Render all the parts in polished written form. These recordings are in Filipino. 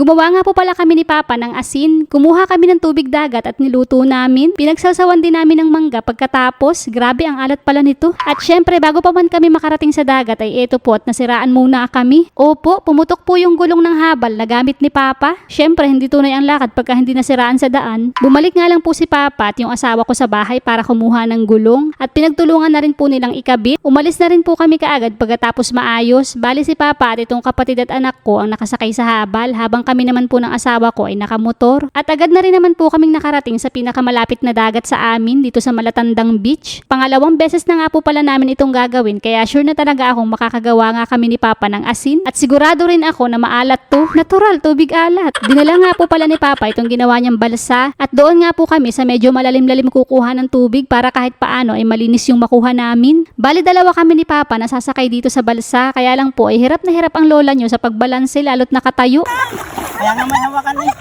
Gumawa nga po pala kami ni Papa ng asin. Kumuha kami ng tubig dagat at niluto namin. Pinagsasawan din namin ng mangga pagkatapos. Grabe ang alat pala nito. At syempre bago pa man kami makarating sa dagat ay eto po at nasiraan muna kami. Opo, pumutok po yung gulong ng habal na gamit ni Papa. Syempre hindi tunay ang lakad pagka hindi nasiraan sa daan. Bumalik nga lang po si Papa at yung asawa ko sa bahay para kumuha ng gulong. At pinagtulungan na rin po nilang ikabit. Umalis na rin po kami kaagad pagkatapos maayos. Bali si Papa at itong kapatid at anak ko ang nakasakay sa habal habang kami naman po ng asawa ko ay nakamotor. At agad na rin naman po kaming nakarating sa pinakamalapit na dagat sa amin dito sa Malatandang Beach. Pangalawang beses na nga po pala namin itong gagawin kaya sure na talaga akong makakagawa nga kami ni Papa ng asin at sigurado rin ako na maalat to. Natural, tubig alat. Dinala nga po pala ni Papa itong ginawa niyang balsa at doon nga po kami sa medyo malalim-lalim kukuha ng tubig para kahit paano ay malinis yung makuha namin. Bali dalawa kami ni Papa na sasakay dito sa balsa kaya lang po ay hirap na hirap ang lola nyo sa pagbalanse lalo't nakatayo. Kaya nga may hawakan eh.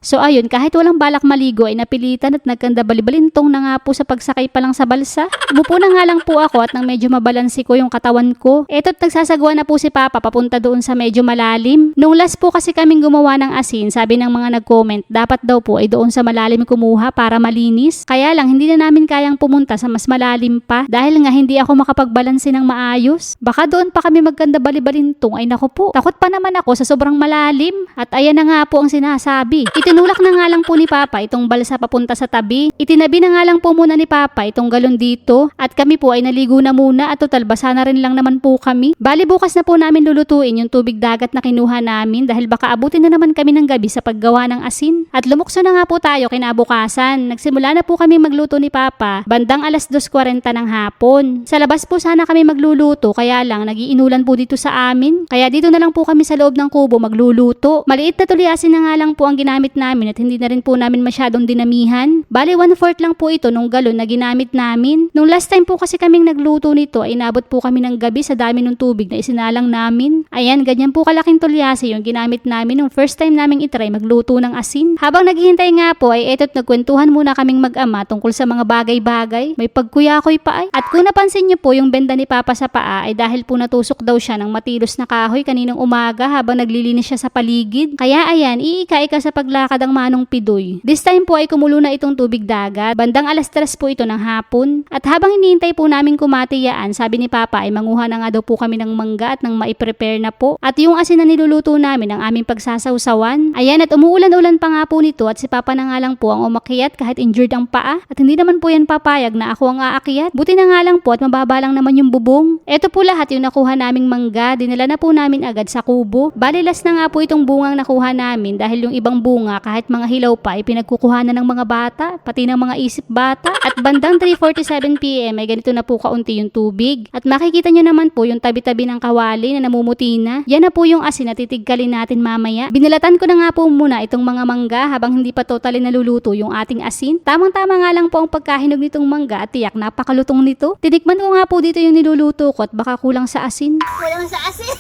So ayun, kahit walang balak maligo ay napilitan at nagkanda balibalintong na nga po sa pagsakay pa lang sa balsa. Umupo na nga lang po ako at nang medyo mabalansi ko yung katawan ko. Eto't nagsasagwa na po si Papa papunta doon sa medyo malalim. Nung last po kasi kaming gumawa ng asin, sabi ng mga nag-comment, dapat daw po ay doon sa malalim kumuha para malinis. Kaya lang hindi na namin kayang pumunta sa mas malalim pa dahil nga hindi ako makapagbalansi ng maayos. Baka doon pa kami magkanda balibalintong ay naku po. Takot pa naman ako sa sobrang malalim at ayan na nga po ang sinasabi. Itinulak na nga lang po ni Papa itong balsa papunta sa tabi. Itinabi na nga lang po muna ni Papa itong galon dito at kami po ay naligo na muna at total basa na rin lang naman po kami. Bali bukas na po namin lulutuin yung tubig dagat na kinuha namin dahil baka abutin na naman kami ng gabi sa paggawa ng asin. At lumukso na nga po tayo kinabukasan. Nagsimula na po kami magluto ni Papa bandang alas 2:40 ng hapon. Sa labas po sana kami magluluto kaya lang nagiinulan po dito sa amin. Kaya dito na lang po kami sa loob ng kubo magluluto. Maliit na tulyasin na nga lang po ang ginamit namin at hindi na rin po namin masyadong dinamihan. Bali 1/4 lang po ito nung galon na ginamit namin. Nung last time po kasi kaming nagluto nito ay inabot po kami ng gabi sa dami ng tubig na isinalang namin. Ayan, ganyan po kalaking tulyasi yung ginamit namin nung first time naming itry magluto ng asin. Habang naghihintay nga po ay eto't nagkwentuhan muna kaming mag-ama tungkol sa mga bagay-bagay. May pagkuyakoy pa ay. At kung napansin niyo po yung benda ni Papa sa paa ay dahil po natusok daw siya ng matilos na kahoy kaninang umaga habang naglilinis siya sa paligid. Kaya ayan, iika-ika sa paglakad ang manong pidoy. This time po ay kumulo na itong tubig dagat. Bandang alas 3 po ito ng hapon. At habang hinihintay po namin kumatiyaan, sabi ni Papa ay manguha na nga daw po kami ng mangga at nang maiprepare na po. At yung asin na niluluto namin ang aming pagsasawsawan. Ayan, at umuulan-ulan pa nga po nito at si Papa na nga lang po ang umakyat kahit injured ang paa. At hindi naman po yan papayag na ako ang aakyat. Buti na nga lang po at mababa lang naman yung bubong. Ito po lahat yung nakuha naming mangga. Dinala na po namin agad sa kubo. Balilas na nga po itong bungang nakuha namin dahil yung ibang bunga kahit mga hilaw pa ay pinagkukuhanan ng mga bata, pati ng mga isip bata. At bandang 3:47 PM ay ganito na po kaunti yung tubig. At makikita nyo naman po yung tabi-tabi ng kawali na namumuti na. Yan na po yung asin na titigkalin natin mamaya. Binalatan ko na nga po muna itong mga mangga habang hindi pa totally naluluto yung ating asin. Tamang-tama nga lang po ang pagkahinog nitong mangga at tiyak napakalutong nito. Tinikman ko nga po dito yung niluluto ko at baka kulang sa asin. Kulang sa asin.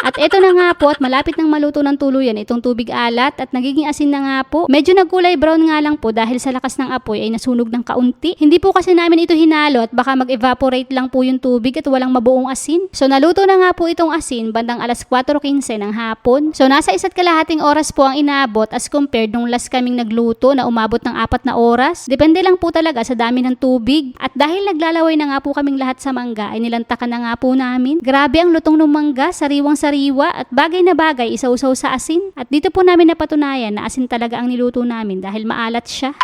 At eto na nga po at malapit nang maluto ng tuluyan itong tubig alat at nagiging asin na nga po. Medyo nagkulay brown nga lang po dahil sa lakas ng apoy ay nasunog ng kaunti. Hindi po kasi namin ito hinalo at baka mag-evaporate lang po yung tubig at walang mabuong asin. So naluto na nga po itong asin bandang alas 4:15 ng hapon. So nasa 1.5 oras po ang inabot as compared nung last kaming nagluto na umabot ng 4 na oras. Depende lang po talaga sa dami ng tubig. At dahil naglalaway na nga po kaming lahat sa mangga ay nilantakan na nga po namin. Grabe ang lutong ng mangga, sariwang-sariwa at bagay na bagay isausaw sa asin. At dito po namin napatunayan na asin talaga ang niluto namin dahil maalat siya.